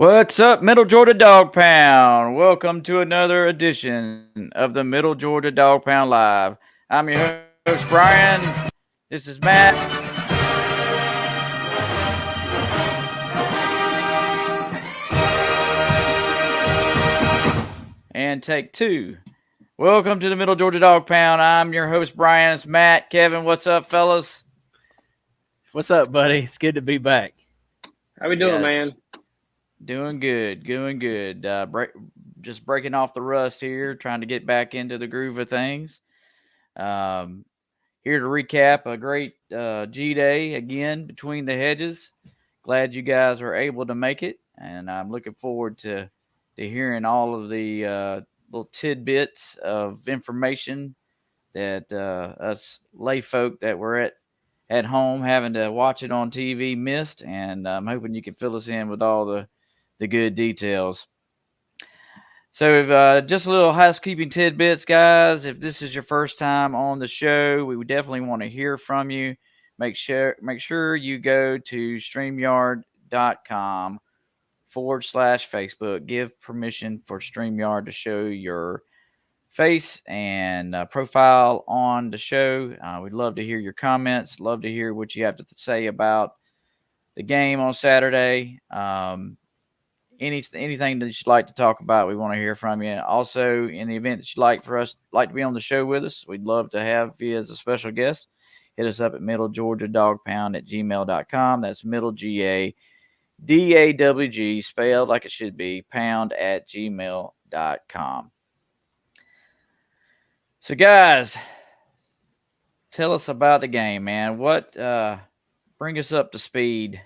What's up, Middle Georgia Dog Pound? Welcome to another edition of the Middle Georgia Dog Pound Live. I'm your host, Brian. This is Matt. And take two. Welcome to the Middle Georgia Dog Pound. I'm your host, Brian. It's Matt. Kevin, what's up, fellas? What's up, buddy? It's good to be back. How we doing, Yeah. man? Doing good, doing good. Just breaking off the rust here, trying to get back into the groove of things. Um, Here to recap a great G Day again between the hedges. Glad you guys are able to make it, and I'm looking forward to hearing all of the little tidbits of information that us lay folk that were at home having to watch it on TV missed, and I'm hoping you can fill us in with all the good details. So, just a little housekeeping tidbits, guys. If this is your first time on the show, we would definitely want to hear from you. Make sure you go to streamyard.com/Facebook. Give permission for StreamYard to show your face and profile on the show. We'd love to hear your comments. Love to hear what you have to say about the game on Saturday. Anything that you'd like to talk about, we want to hear from you. Also, in the event that you'd like to be on the show with us, we'd love to have you as a special guest. Hit us up at middlegeorgiadogpound@gmail.com. That's middle GADAWG, spelled like it should be, pound@gmail.com. So, guys, tell us about the game, man. Bring us up to speed.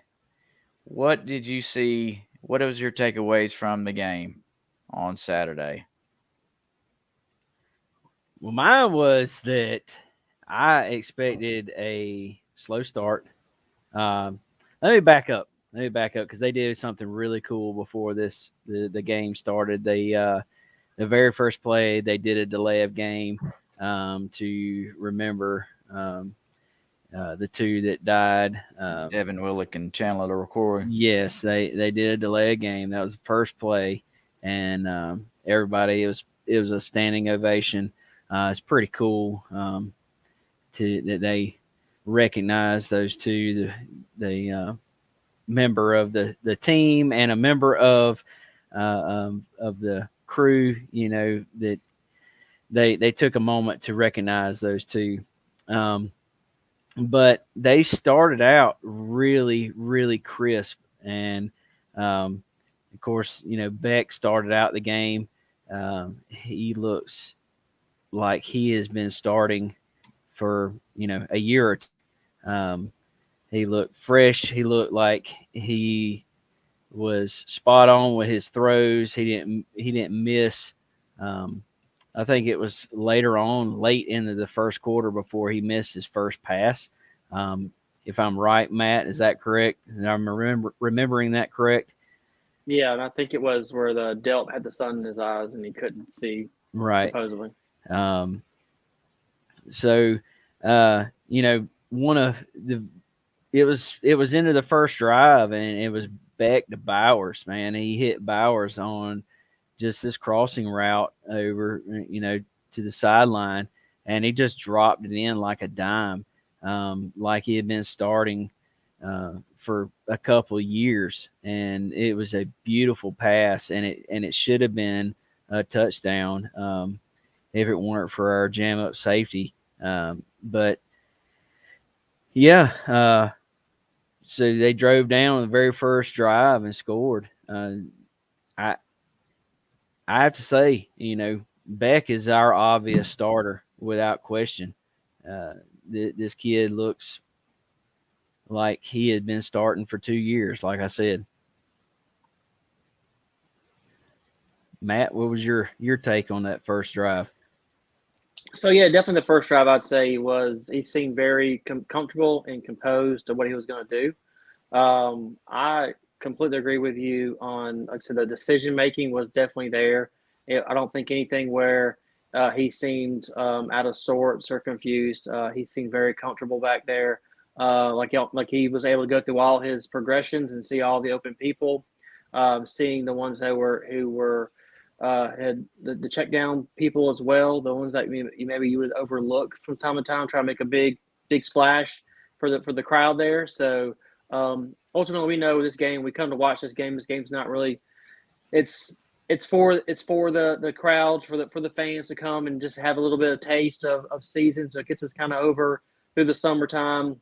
What did you see? What was your takeaways from the game on Saturday? Well, mine was that I expected a slow start. Let me back up. Because they did something really cool before the game started. The very first play they did a delay of game to remember the two that died. Devin Willick and Chandler LaCroix. Yes, they did a delay of game. That was the first play, and everybody it was a standing ovation. It's pretty cool that they recognize those two, the member of the team and a member of the crew. You know that they took a moment to recognize those two. But they started out really, really crisp. And, of course, Beck started out the game. He looks like he has been starting for, a year or two. He looked fresh. He looked like he was spot on with his throws. He didn't miss. I think it was later on, late into the first quarter, before he missed his first pass. If I'm right, Matt, is that correct? And I'm remembering that correct? Yeah, and I think it was where the Delp had the sun in his eyes and he couldn't see, Right. supposedly. So, one of the it was into the first drive, and it was Beck to Bowers. Man, he hit Bowers on just this crossing route over, to the sideline, and he just dropped it in like a dime, like he had been starting for a couple of years, and it was a beautiful pass, and it should have been a touchdown if it weren't for our jam up safety. But yeah, so they drove down the very first drive and scored. I I have to say, Beck is our obvious starter without question. This kid looks like he had been starting for 2 years, like I said. Matt, what was your take on that first drive? So yeah, definitely the first drive I'd say he seemed very comfortable and composed to what he was going to do. I completely agree with you on, like I said, the decision making was definitely there. I don't think anything where he seemed out of sorts or confused. He seemed very comfortable back there. Like he was able to go through all his progressions and see all the open people. seeing the ones that who were had the check down people as well, the ones that maybe you would overlook from time to time, try to make a big splash for the crowd there. So ultimately, we know this game. We come to watch this game. This game's not really. It's for the crowd, for the fans to come and just have a little bit of taste of season. So it gets us kind of over through the summertime,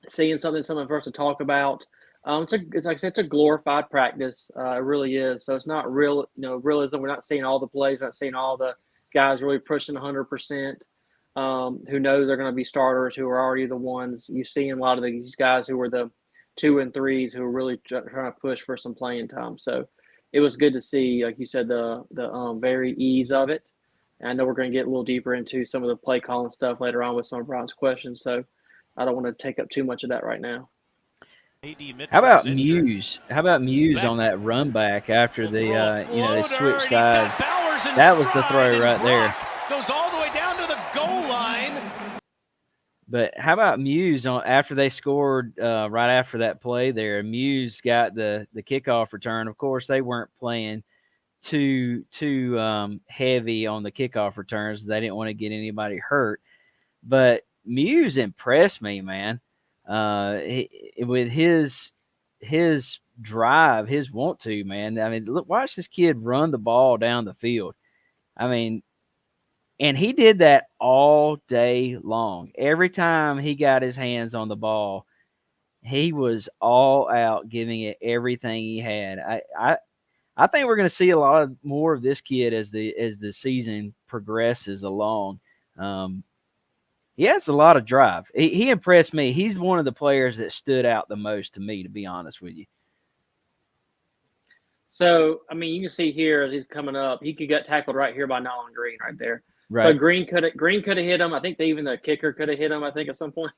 seeing something for us to talk about. It's like I said, it's a glorified practice. It really is. So it's not real, realism. We're not seeing all the plays, not seeing all the guys really pushing 100%. Who knows they're going to be starters, who are already the ones. You see a lot of these guys who were the 2 and 3s who are really trying to push for some playing time. So it was good to see, like you said, the very ease of it. And I know we're going to get a little deeper into some of the play calling stuff later on with some of Brian's questions. So I don't want to take up too much of that right now. How about Muse? How about Muse on that run back after they switched sides? That was the throw right there. Goes all the way down to the goal line. But how about Muse after they scored right after that play there? Muse got the kickoff return. Of course, they weren't playing too heavy on the kickoff returns. They didn't want to get anybody hurt. But Muse impressed me, man. With his drive, his want to, man. I mean, look, watch this kid run the ball down the field. I mean, and he did that all day long. Every time he got his hands on the ball, he was all out, giving it everything he had. I think we're going to see a lot more of this kid as the season progresses along. He has a lot of drive. He impressed me. He's one of the players that stood out the most to me, to be honest with you. So, I mean, you can see here as he's coming up, he could get tackled right here by Nolan Green right there. Right. So Green could have hit him. I think the kicker could have hit him, I think, at some point.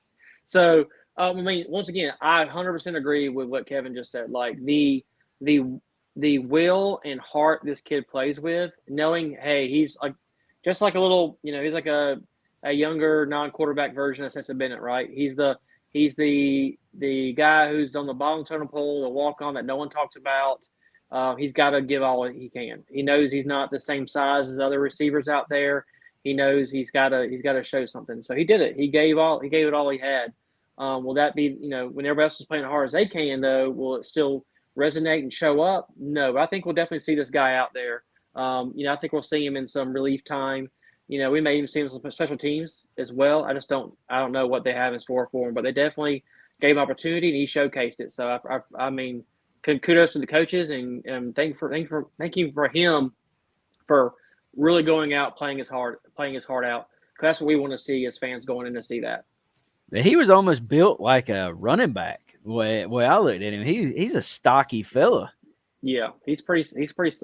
So, I mean, once again, I 100% agree with what Kevin just said. Like the will and heart this kid plays with, knowing, hey, he's just like a little, he's like a younger non-quarterback version of Stetson Bennett, right? He's the guy who's on the bottom tunnel pole, the walk-on that no one talks about. He's got to give all he can. He knows he's not the same size as other receivers out there. He knows he's got to show something. So he did it. He gave it all he had. Will that be, when everybody else is playing as hard as they can, though, will it still resonate and show up? No, but I think we'll definitely see this guy out there. I think we'll see him in some relief time. We may even see him in some special teams as well. I don't know what they have in store for him, but they definitely gave him opportunity and he showcased it. So I mean, kudos to the coaches and thank you for him for really going out playing his heart out. Because that's what we want to see as fans going in to see that. He was almost built like a running back. The way I looked at him, he's a stocky fella. Yeah, he's pretty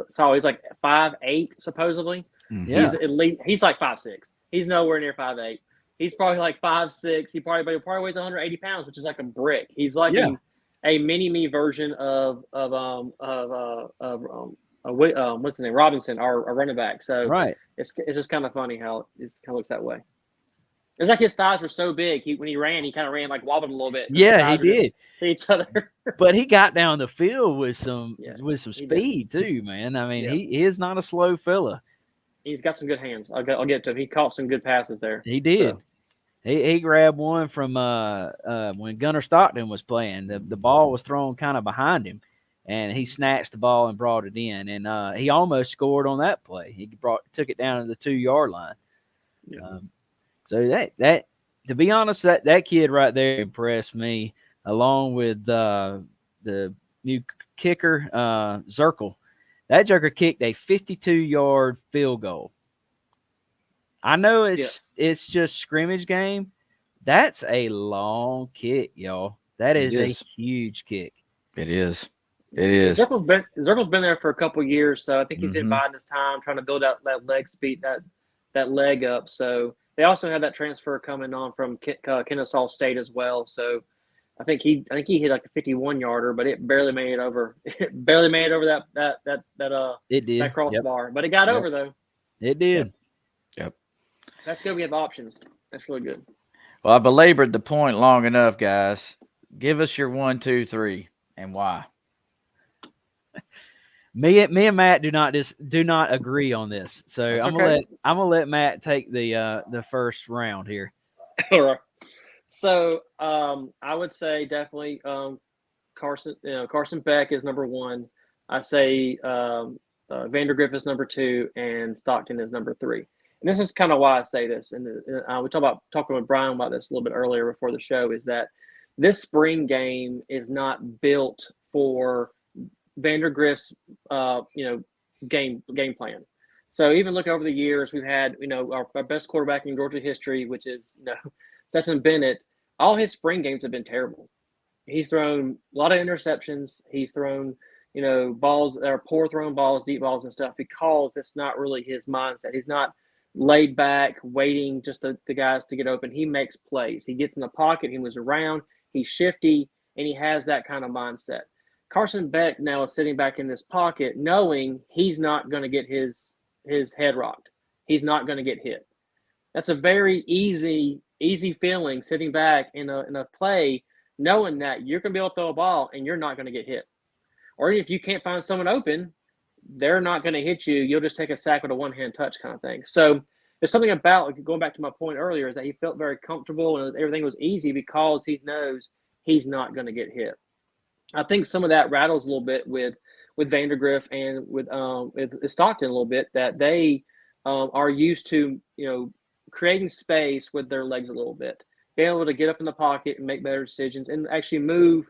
solid. He's like 5'8" supposedly. Mm-hmm. He's like 5'6". He's nowhere near 5'8". He's probably like 5'6". He probably weighs 180 pounds, which is like a brick. He's like a mini me version of what's his name, Robinson, our running back. So right, it's just kind of funny how it kind of looks that way. It's like his thighs were so big. When he ran, he kind of ran like wobbling a little bit. Yeah, he did. To each other. But he got down the field with some speed too, man. I mean, he is not a slow fella. He's got some good hands. I'll get to him. He caught some good passes there. He did. So. He grabbed one from when Gunnar Stockton was playing. The ball was thrown kind of behind him, and he snatched the ball and brought it in. And he almost scored on that play. He took it down to the 2-yard line. Yeah. So that to be honest, that kid right there impressed me, along with the new kicker Zirkle. That joker kicked a 52-yard field goal. I know it's just scrimmage game. That's a long kick, y'all. That is a huge kick. It is. It is. Zirkle's been there for a couple of years, so I think he's been biding his time, trying to build out that leg speed, that leg up. So they also have that transfer coming on from Kennesaw State as well. So I think he hit like a 51-yarder, but it barely made it over. It barely made it over that crossbar. But it got over though. It did. Yep. That's good. We have options. That's really good. Well, I belabored the point long enough, guys. Give us your 1, 2, 3, and why. Me and Matt do not agree on this. So That's I'm okay. gonna let Matt take the first round here. All right. So I would say definitely Carson Beck is number one. I say Vandergriff is number two, and Stockton is number three. And this is kind of why I say this. And we talking with Brian about this a little bit earlier before the show. Is that this spring game is not built for Vandergriff's game plan. So even look over the years, we've had our best quarterback in Georgia history, which is Stetson Bennett. All his spring games have been terrible. He's thrown a lot of interceptions. He's thrown balls that are poor thrown balls, deep balls, and stuff because that's not really his mindset. He's not laid back, waiting just the guys to get open. He makes plays. He gets in the pocket. He moves around. He's shifty, and he has that kind of mindset. Carson Beck now is sitting back in this pocket, knowing he's not going to get his head rocked. He's not going to get hit. That's a very easy feeling sitting back in a play, knowing that you're going to be able to throw a ball and you're not going to get hit. Or if you can't find someone open, they're not going to hit you. You'll just take a sack with a one-hand touch kind of thing. So there's something about, going back to my point earlier, is that he felt very comfortable and everything was easy because he knows he's not going to get hit. I think some of that rattles a little bit with Vandergriff and with Stockton a little bit, that they are used to creating space with their legs a little bit, being able to get up in the pocket and make better decisions and actually move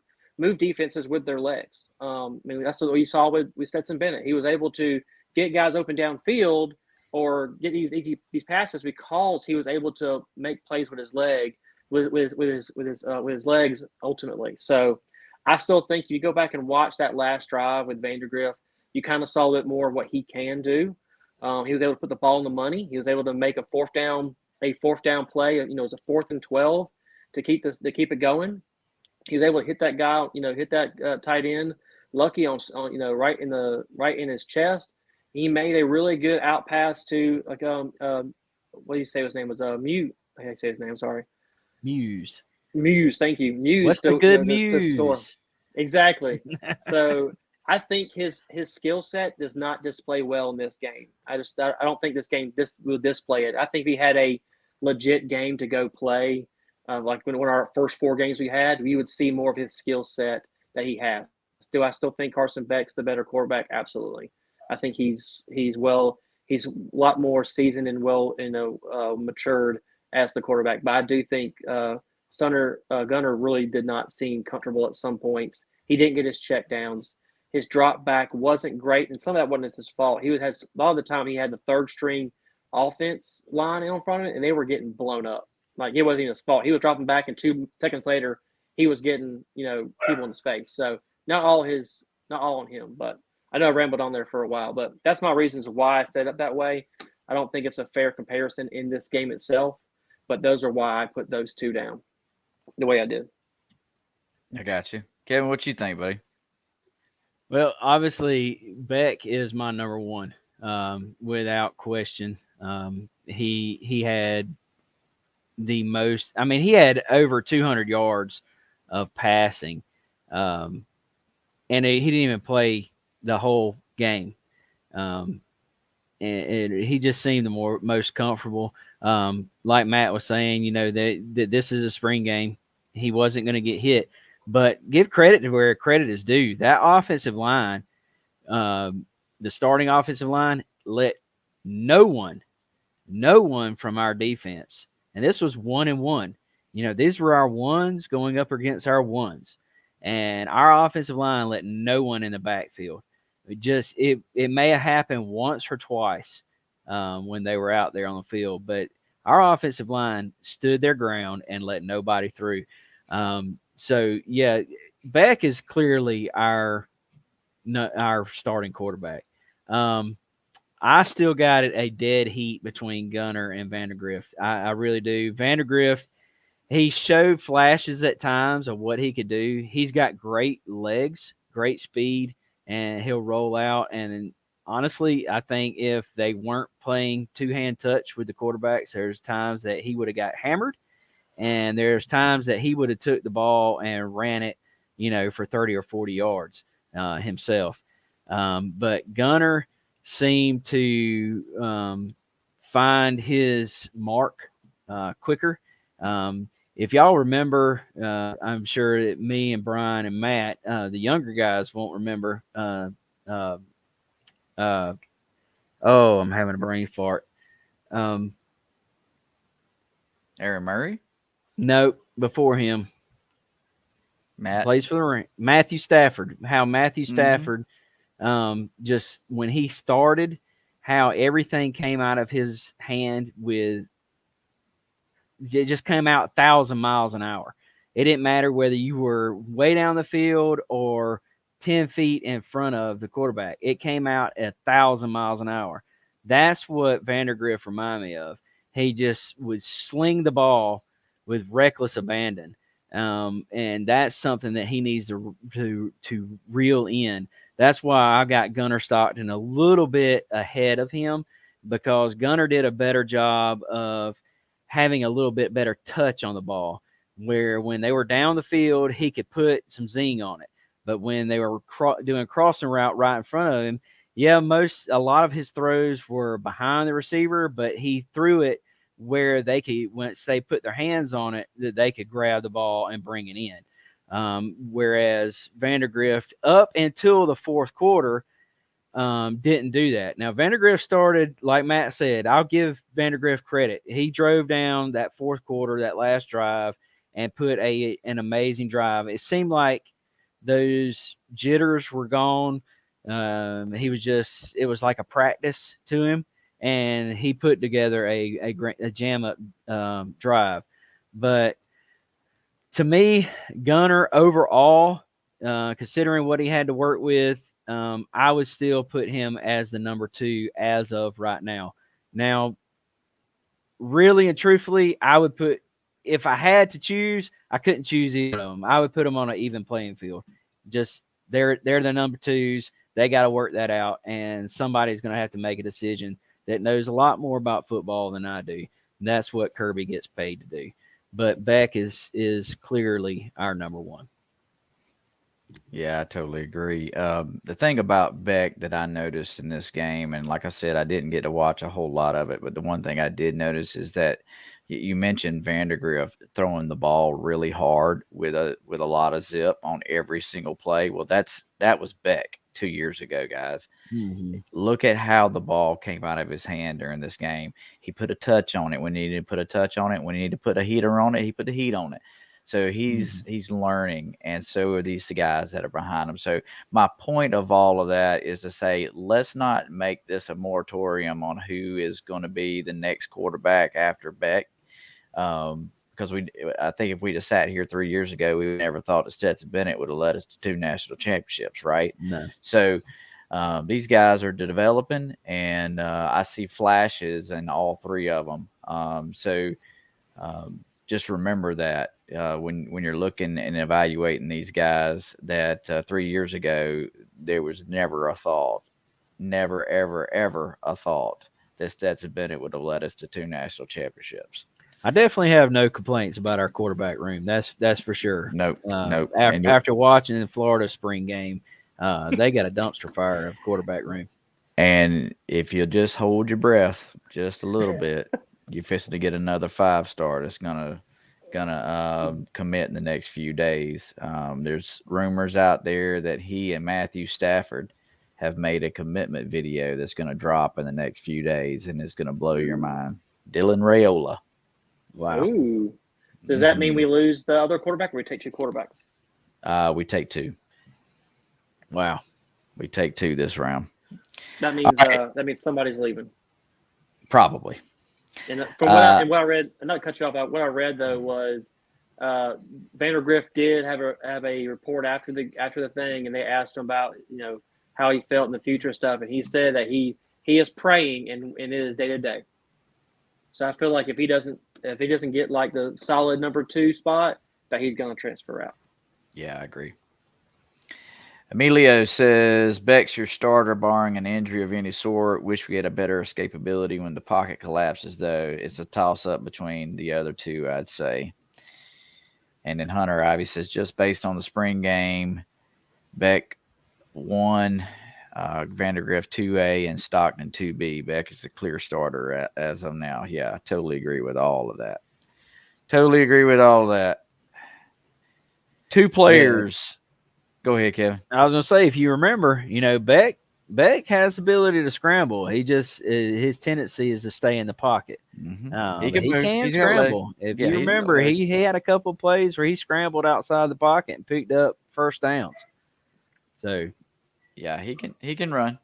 defenses with their legs. That's what you saw with Stetson Bennett. He was able to get guys open downfield or get these passes because he was able to make plays with his leg, with his legs ultimately. So I still think if you go back and watch that last drive with Vandergriff, you kind of saw a bit more of what he can do. He was able to put the ball in the money. He was able to make a fourth down play. It was a 4th and 12 to keep it going. He was able to hit that guy, hit that tight end, lucky on right in his chest. He made a really good out pass to what do you say his name was? Mute. I can't say his name. Sorry. Muse. Thank you. Muse. What's the good Muse? To score. Exactly. So I think his skill set does not display well in this game. I don't think this game will display it. I think if he had a legit game to go play, like one of our first 4 games we had, we would see more of his skill set that he has. Do I still think Carson Beck's the better quarterback? Absolutely. I think he's a lot more seasoned and matured as the quarterback. But I do think Gunner really did not seem comfortable at some points. He didn't get his check downs. His drop back wasn't great, and some of that wasn't his fault. A lot of the time he had the third string offense line in front of it, and they were getting blown up. Like, it wasn't even his fault. He was dropping back, and 2 seconds later, he was getting people in his face. So not all on him. But I know I rambled on there for a while, but that's my reasons why I set up that way. I don't think it's a fair comparison in this game itself, but those are why I put those 2 down the way I did. I got you. Kevin, what you think, buddy? Well, obviously, Beck is my number one, without question. He had the most. I mean, he had over 200 yards of passing, and he didn't even play the whole game. And he just seemed the most comfortable. Like Matt was saying, that this is a spring game. He wasn't going to get hit. But give credit to where credit is due. That offensive line, the starting offensive line, let no one from our defense. And this was 1-1. These were our ones going up against our ones. And our offensive line let no one in the backfield. It may have happened once or twice when they were out there on the field. But our offensive line stood their ground and let nobody through. So, yeah, Beck is clearly our starting quarterback. I still got it a dead heat between Gunner and Vandergriff. I really do. Vandergriff, he showed flashes at times of what he could do. He's got great legs, great speed, and he'll roll out. And honestly, I think if they weren't playing two-hand touch with the quarterbacks, there's times that he would have got hammered. And there's times that he would have took the ball and ran it, for 30 or 40 yards himself. But Gunner seemed to find his mark quicker. If y'all remember, I'm sure that me and Brian and Matt, the younger guys, won't remember. Oh, I'm having a brain fart. Aaron Murray, No, before him, Matt. plays for the Rams. Matthew Stafford. How Matthew Mhm. Stafford, just when he started, how everything came out of his hand with it just came out 1,000 miles an hour. It didn't matter whether you were way down the field or 10 feet in front of the quarterback. It came out at 1,000 miles an hour. That's what Vandergrift reminded me of. He just would sling the ball with reckless abandon. And that's something that he needs to reel in. That's why I got Gunner Stockton a little bit ahead of him, because Gunner did a better job of having a little bit better touch on the ball, where when they were down the field, he could put some zing on it. But when they were doing crossing route right in front of him, yeah, a lot of his throws were behind the receiver, but he threw it where they could, once they put their hands on it, that they could grab the ball and bring it in. Whereas Vandergrift, up until the fourth quarter, didn't do that. Now, Vandergrift started, like Matt said, I'll give Vandergrift credit. He drove down that fourth quarter, that last drive, and put an amazing drive. It seemed like those jitters were gone. It was like a practice to him, and he put together a jam up drive. But to me, Gunner overall, considering what he had to work with, I would still put him as the number 2 as of right now. Now, really and truthfully, I would put, if I had to choose, I couldn't choose either of them. I would put them on an even playing field. Just they're the number 2s. They got to work that out, and somebody's going to have to make a decision that knows a lot more about football than I do. And that's what Kirby gets paid to do. But Beck is clearly our number 1. Yeah, I totally agree. The thing about Beck that I noticed in this game, and like I said, I didn't get to watch a whole lot of it, but the one thing I did notice is that you mentioned Vandergrift throwing the ball really hard with a lot of zip on every single play. Well, that was Beck 2 years ago, guys. Mm-hmm. Look at how the ball came out of his hand during this game. He put a touch on it when he needed to put a touch on it. When he needed to put a heater on it, he put the heat on it. So he's learning, and so are these guys that are behind him. So my point of all of that is to say, let's not make this a moratorium on who is going to be the next quarterback after Beck. Because I think if we'd have sat here 3 years ago, we would never thought that Stetson Bennett would have led us to 2 national championships, right? No. So these guys are developing, and I see flashes in all 3 of them. Just remember that when you're looking and evaluating these guys, that 3 years ago there was never a thought, never ever a thought that Stetson Bennett would have led us to 2 national championships. I definitely have no complaints about our quarterback room. That's for sure. Nope. After watching the Florida spring game, they got a dumpster fire of quarterback room. And if you just hold your breath just a little bit, you're fixing to get another 5-star that's gonna commit in the next few days. There's rumors out there that he and Matthew Stafford have made a commitment video that's going to drop in the next few days, and it's going to blow your mind. Dylan Raiola. Wow. Ooh. Does that mean we lose the other quarterback, or we take 2 quarterbacks? We take 2. Wow. We take 2 this round. That means somebody's leaving. Probably. And from what I read, not to cut you off. What I read though was Vandergrift did have a report after the thing, and they asked him about how he felt in the future stuff, and he said that he is praying and it is day to day. So I feel like if he doesn't get like the solid number 2 spot, that he's going to transfer out. Yeah, I agree. Emilio says, Beck's your starter barring an injury of any sort. Wish we had a better escapability when the pocket collapses, though. It's a toss-up between the other 2, I'd say. And then Hunter Ivy says, just based on the spring game, Beck won Vandergrift 2A and Stockton 2B. Beck is the clear starter as of now. Yeah, I totally agree with all of that. Totally agree with all of that. Two players. Go ahead, Kevin. I was gonna say, if you remember, Beck has the ability to scramble. He just his tendency is to stay in the pocket. Mm-hmm. He can move. can He's got legs. scramble. If Yeah, you he's got remember, legs. he had a couple of plays where he scrambled outside the pocket and picked up first downs. So yeah, he can run.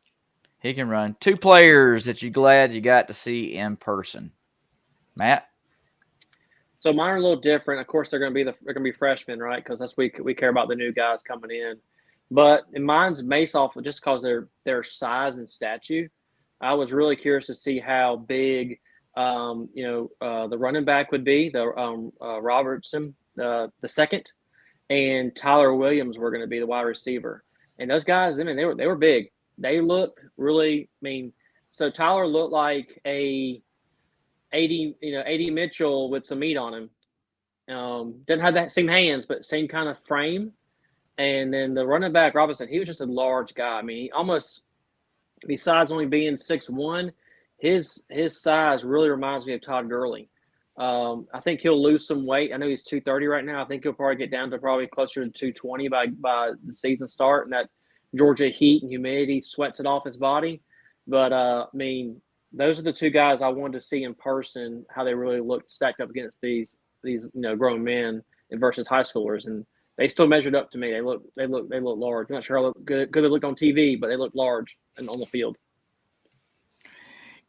He can run. Two players that you're glad you got to see in person. Matt? So mine are a little different. Of course, they're going to be freshmen, right? Because that's we care about the new guys coming in. But mine's based off of just because their size and stature. I was really curious to see how big, the running back would be, the Robertson, the second, and Tyler Williams were going to be the wide receiver. And those guys, I mean, they were big. They looked really. I mean, so Tyler looked like a 80 Mitchell with some meat on him. Didn't have that same hands, but same kind of frame. And then the running back Robinson, he was just a large guy. I mean, he almost, besides only being 6'1", his size really reminds me of Todd Gurley. I think he'll lose some weight. I know he's 230 right now. I think he'll probably get down to probably closer to 220 by the season start. And that Georgia heat and humidity sweats it off his body. But I mean, those are the two guys I wanted to see in person, how they really looked stacked up against these grown men versus high schoolers, and they still measured up to me. They look large. I'm not sure how good they looked on TV, but they looked large and on the field.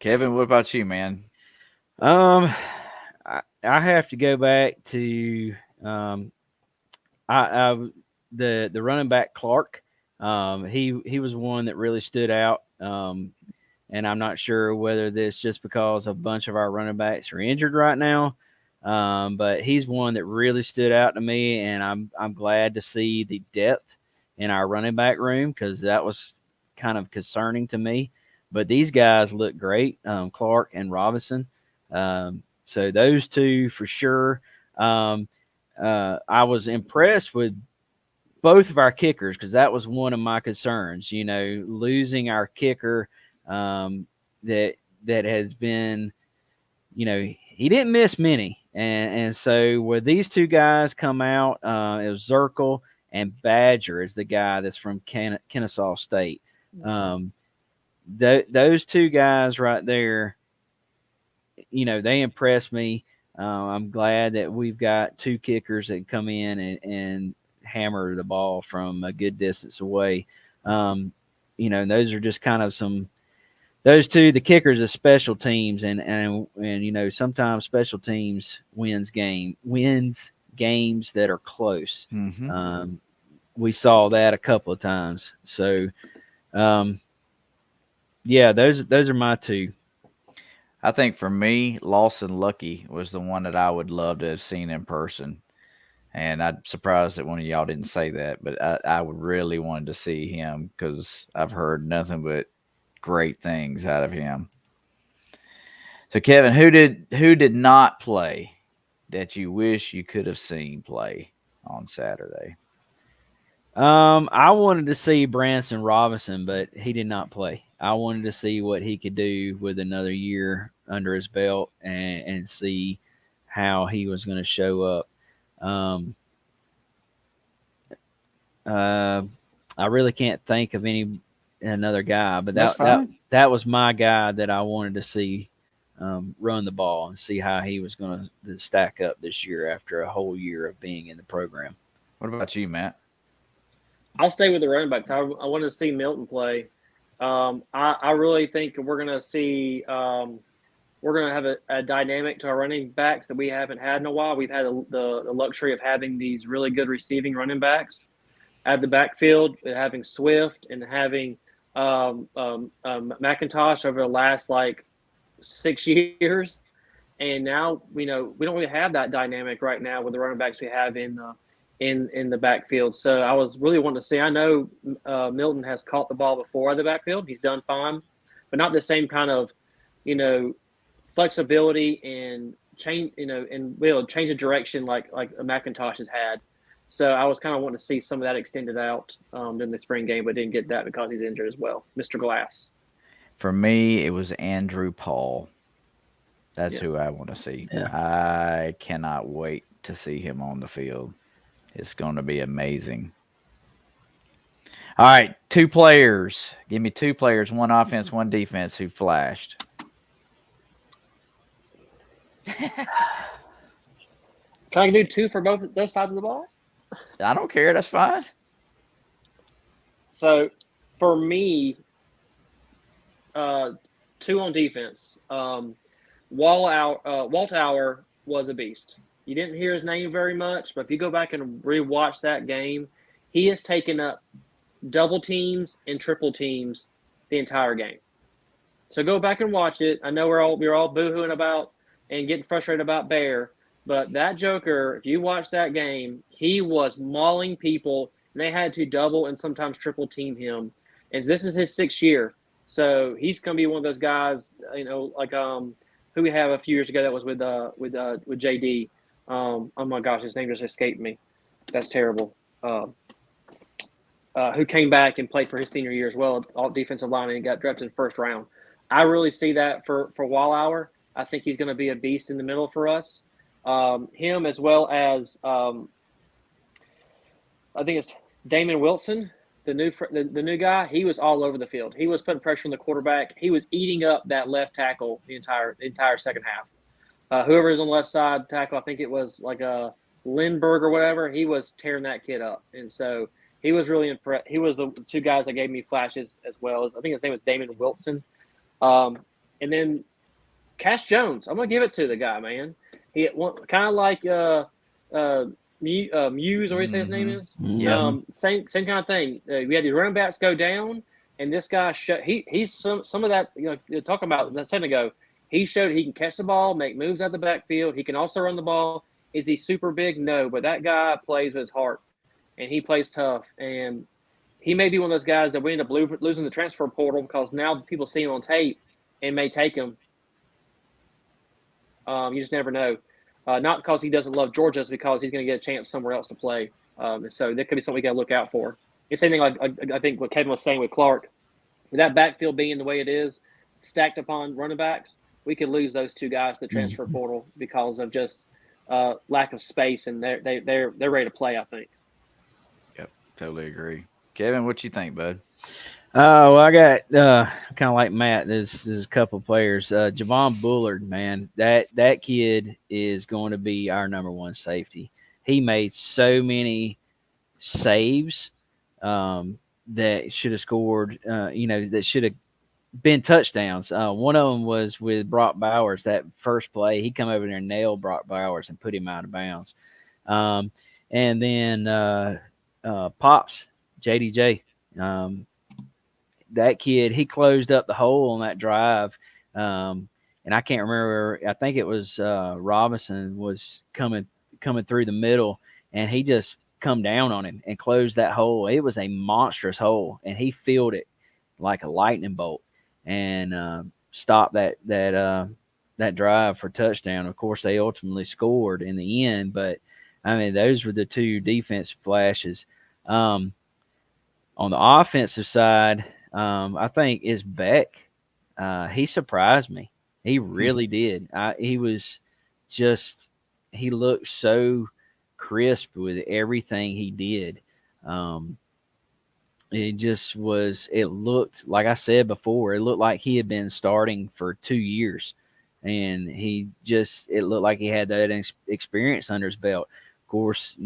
Kevin, what about you, man? I have to go back to the running back Clark. He was one that really stood out. And I'm not sure whether this just because a bunch of our running backs are injured right now. But he's one that really stood out to me, and I'm glad to see the depth in our running back room, because that was kind of concerning to me. But these guys look great, Clark and Robinson. So those two for sure. I was impressed with both of our kickers, because that was one of my concerns. Losing our kicker that has been, he didn't miss many. And so where these two guys come out, it was Zirkle and Badger is the guy that's from Kennesaw State. Those two guys right there, they impressed me. I'm glad that we've got two kickers that come in and hammer the ball from a good distance away. Those are just kind of those two, the kickers are special teams, and sometimes special teams wins games that are close. Mm-hmm. We saw that a couple of times. So, yeah, those are my two. I think for me, Lawson Lucky was the one that I would love to have seen in person. And I'm surprised that one of y'all didn't say that, but I would really wanted to see him, because I've heard nothing but great things out of him. So Kevin, who did not play that you wish you could have seen play on Saturday? I wanted to see Branson Robinson, but he did not play. I wanted to see what he could do with another year under his belt and see how he was going to show up. I really can't think of another guy, but that was my guy that I wanted to see run the ball and see how he was going to stack up this year after a whole year of being in the program. What about you, Matt? I'll stay with the running backs. I wanted to see Milton play. I really think we're going to see we're going to have a dynamic to our running backs that we haven't had in a while. We've had the luxury of having these really good receiving running backs at the backfield, having Swift and having McIntosh over the last 6 years. And now, we don't really have that dynamic right now with the running backs we have in the backfield. So I was really wanting to see. I know Milton has caught the ball before at the backfield. He's done fine, but not the same kind of, flexibility and change, and change of direction like McIntosh has had. So I was kind of wanting to see some of that extended out in the spring game, but didn't get that because he's injured as well. Mr. Glass. For me, it was Andrew Paul. That's Yeah. who I want to see. Yeah. I cannot wait to see him on the field. It's going to be amazing. All right, 2 players. Give me 2 players, 1 offense, 1 defense who flashed. Can I do 2 for both sides of the ball? I don't care. That's fine. So for me, 2 on defense. Walt Hour was a beast. You didn't hear his name very much, but if you go back and rewatch that game, he has taken up double teams and triple teams the entire game. So go back and watch it. I know we're all boohooing about and getting frustrated about Bear, but that Joker, if you watch that game, he was mauling people, and they had to double and sometimes triple team him. And this is his 6th year, so he's going to be one of those guys, like who we have a few years ago that was with JD. Oh my gosh, his name just escaped me. That's terrible. Who came back and played for his senior year as well, all defensive line, and got drafted in the 1st round. I really see that for Wallauer. I think he's going to be a beast in the middle for us. Him as well as I think it's Damon Wilson, the new guy. He was all over the field. He was putting pressure on the quarterback. He was eating up that left tackle the entire second half. Whoever is on the left side tackle, I think it was like a Lindbergh or whatever. He was tearing that kid up, and so he was really impressed. He was the 2 guys that gave me flashes as well. I think his name was Damon Wilson. And then Cash Jones, I'm gonna give it to the guy, man. He kind of like Muse, or what do you say his name is? Yeah. Same kind of thing. We had the running backs go down, and this guy he's some of that. You're talking about a second ago. He showed he can catch the ball, make moves out the backfield. He can also run the ball. Is he super big? No, but that guy plays with his heart, and he plays tough. And he may be one of those guys that we end up losing the transfer portal because now people see him on tape and may take him. You just never know. Not because he doesn't love Georgia, it's because he's going to get a chance somewhere else to play. So that could be something we got to look out for. It's same thing like I think what Kevin was saying with Clark. With that backfield being the way it is, stacked upon running backs, we could lose those 2 guys to the transfer portal because of just lack of space, and they're ready to play, I think. Yep, totally agree. Kevin, what you think, bud? Well, I got kind of like Matt. There's a couple of players. Javon Bullard, man, that kid is going to be our number 1 safety. He made so many saves that should have scored. That should have been touchdowns. One of them was with Brock Bowers. That first play, he come over there and nailed Brock Bowers and put him out of bounds. And then Pops, JDJ. That kid, he closed up the hole on that drive. And I can't remember. I think it was Robinson was coming through the middle, and he just come down on him and closed that hole. It was a monstrous hole, and he filled it like a lightning bolt and stopped that drive for touchdown. Of course, they ultimately scored in the end, but I mean, those were the 2 defensive flashes. On the offensive side, I think is Beck. He surprised me. He really did. He looked so crisp with everything he did. It looked, like I said before, it looked like he had been starting for 2 years, and it looked like he had that experience under his belt. Of course,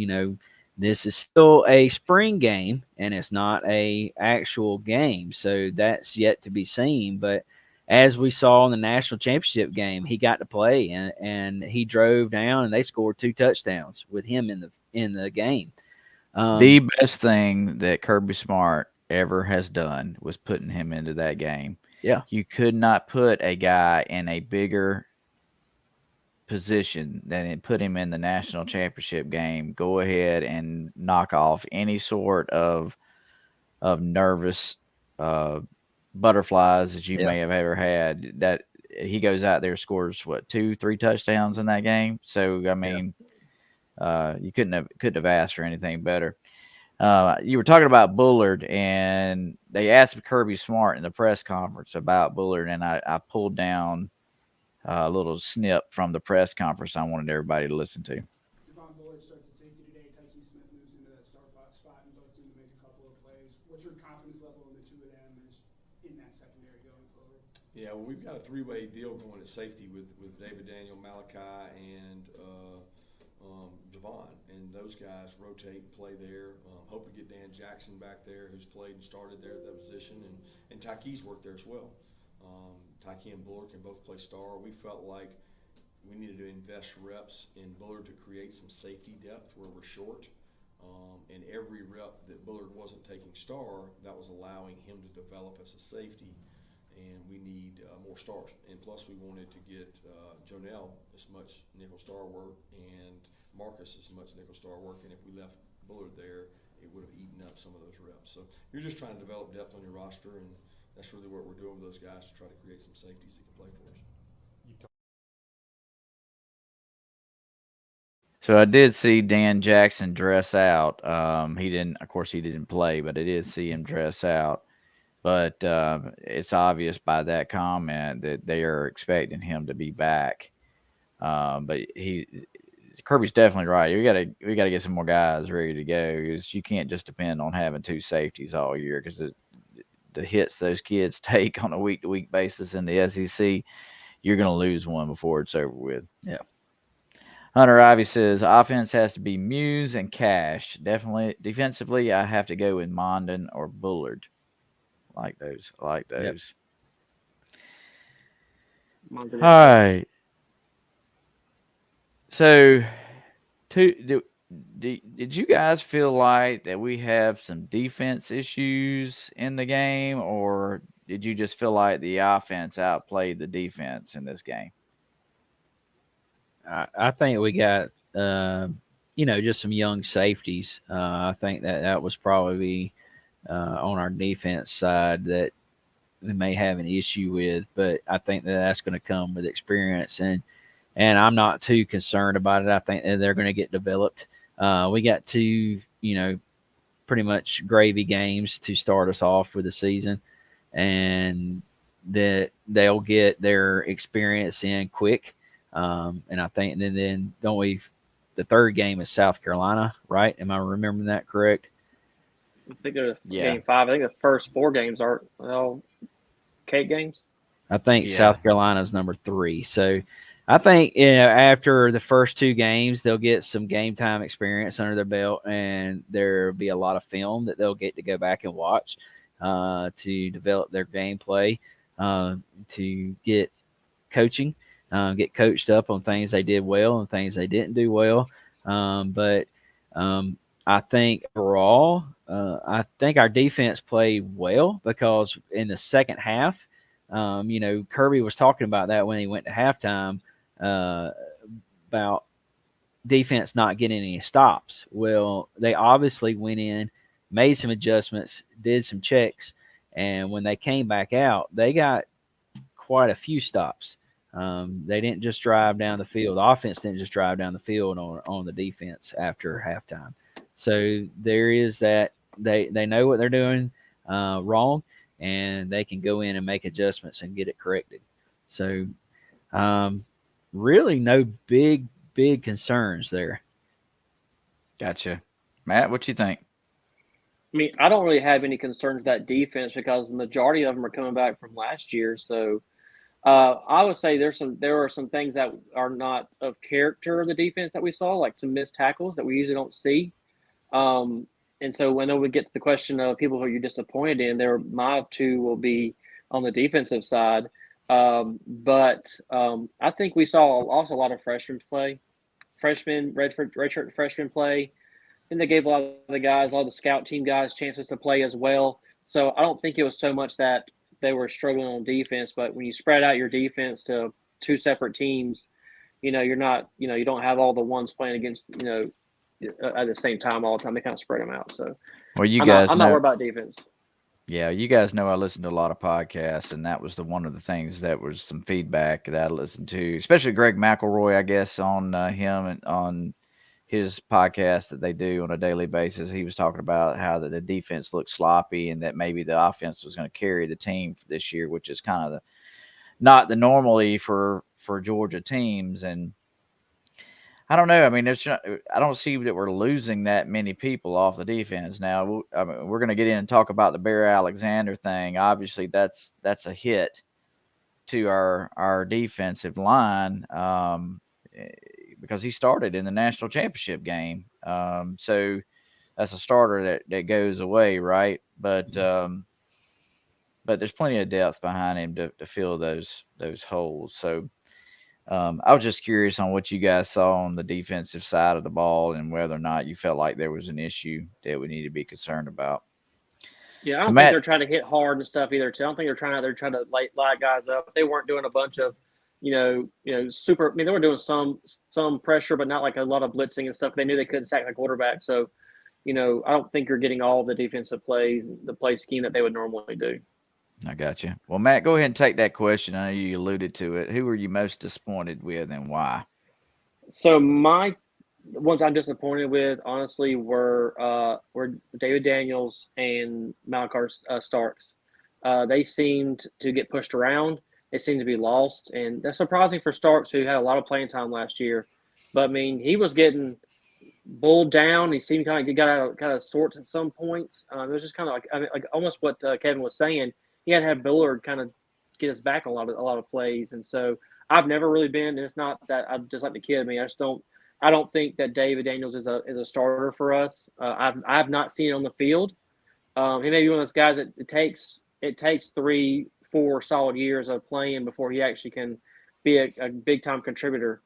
this is still a spring game, and it's not a actual game, so that's yet to be seen. But as we saw in the national championship game, he got to play, and he drove down, and they scored 2 touchdowns with him in the game. The best thing that Kirby Smart ever has done was putting him into that game. Yeah, you could not put a guy in a bigger position than it put him in the national championship game. Go ahead and knock off any sort of nervous butterflies that you may have ever had. That he goes out there, scores 2-3 touchdowns in that game. So I mean, You couldn't have asked for anything better. You were talking about Bullard, and they asked Kirby Smart in the press conference about Bullard, and I pulled down a little snip from the press conference I wanted everybody to listen to. Devon Bullard starts at safety today. Tyke Smith moves into that spot, and both seem to make a couple of plays. What's your confidence level in the two of them in that secondary going forward? Yeah, well, we've got a three-way deal going at safety with David Daniel, Malachi, and Devon, and those guys rotate and play there. Hope we get Dan Jackson back there, who's played and started there at that position, and Tyke's worked there as well. Tyke and Bullard can both play star. We felt like we needed to invest reps in Bullard to create some safety depth where we're short. And every rep that Bullard wasn't taking star, that was allowing him to develop as a safety. And we need more stars. And plus, we wanted to get Jonell as much nickel star work and Marcus as much nickel star work. And if we left Bullard there, it would have eaten up some of those reps. So you're just trying to develop depth on your roster, and that's really what we're doing with those guys to try to create some safeties that can play for us. So I did see Dan Jackson dress out. He didn't play, but I did see him dress out. But it's obvious by that comment that they are expecting him to be back. But Kirby's definitely right. We gotta get some more guys ready to go, because you can't just depend on having two safeties all year, because the hits those kids take on a week-to-week basis in the SEC, you're going to lose one before it's over with. Yeah. Hunter Ivy says, offense has to be Muse and Cash. Definitely. Defensively, I have to go with Mondon or Bullard. I like those. Yep. All right. So, did you guys feel like that we have some defense issues in the game, or did you just feel like the offense outplayed the defense in this game? I think we got, just some young safeties. I think that was probably on our defense side that we may have an issue with, but I think that's going to come with experience, and I'm not too concerned about it. I think that they're going to get developed. We got two, pretty much gravy games to start us off with the season, and that they'll get their experience in quick. And I think then don't we? The third game is South Carolina, right? Am I remembering that correct? I think they're game 5. I think the first 4 games are all Cake games. I think South Carolina's number 3. So I think after the first 2 games, they'll get some game time experience under their belt, and there'll be a lot of film that they'll get to go back and watch to develop their gameplay, to get coaching. Get coached up on things they did well and things they didn't do well. But I think overall, I think our defense played well, because in the second half, Kirby was talking about that when he went to halftime about defense not getting any stops. Well, they obviously went in, made some adjustments, did some checks, and when they came back out, they got quite a few stops. They didn't just drive down the field. The offense didn't just drive down the field on the defense after halftime. So there is that they know what they're doing wrong, and they can go in and make adjustments and get it corrected. So really no big concerns there. Gotcha. Matt, what you think? I mean, I don't really have any concerns with that defense, because the majority of them are coming back from last year. So I would say there are some things that are not of character of the defense that we saw, like some missed tackles that we usually don't see. And so when we get to the question of people who you're disappointed in, my 2 will be on the defensive side. But I think we saw also a lot of redshirt freshmen play. And they gave a lot of the guys, a lot of the scout team guys, chances to play as well. So I don't think it was so much that they were struggling on defense, but when you spread out your defense to 2 separate teams, you're not, you don't have all the ones playing against, at the same time all the time. They kind of spread them out. So, well, I'm not worried about defense. Yeah, you guys know I listen to a lot of podcasts, and that was one of the things that was some feedback that I listened to, especially Greg McElroy, I guess, on him and on his podcast that they do on a daily basis, he was talking about how the defense looked sloppy and that maybe the offense was going to carry the team for this year, which is kind of not the normally for Georgia teams. And I don't know. I mean, I don't see that we're losing that many people off the defense now. I mean, we're going to get in and talk about the Bear Alexander thing. Obviously, that's a hit to our defensive line. Because he started in the national championship game. So that's a starter that goes away, right? But there's plenty of depth behind him to fill those holes. So I was just curious on what you guys saw on the defensive side of the ball and whether or not you felt like there was an issue that we need to be concerned about. Yeah, I don't think they're trying to hit hard and stuff either. Too. I don't think they're trying to light guys up. They weren't doing a bunch of super. I mean, they were doing some pressure, but not like a lot of blitzing and stuff. They knew they couldn't sack the quarterback, so I don't think you're getting all the defensive plays, the play scheme that they would normally do. I got you. Well, Matt, go ahead and take that question. I know you alluded to it. Who were you most disappointed with, and why? So my ones I'm disappointed with, honestly, were David Daniels and Malachar Starks. They seemed to get pushed around. They seemed to be lost, and that's surprising for Starks, who had a lot of playing time last year. But I mean, he was getting bulled down. He seemed kind of sorts at some points. It was just kind of like almost what Kevin was saying. He had to have Bullard kind of get us back on a lot of plays, and so I've never really been. And it's not that I'm just like the kid. I mean, I don't think that David Daniels is a starter for us. I've not seen it on the field. He may be one of those guys that it takes 3-4 solid years of playing before he actually can be a big time contributor.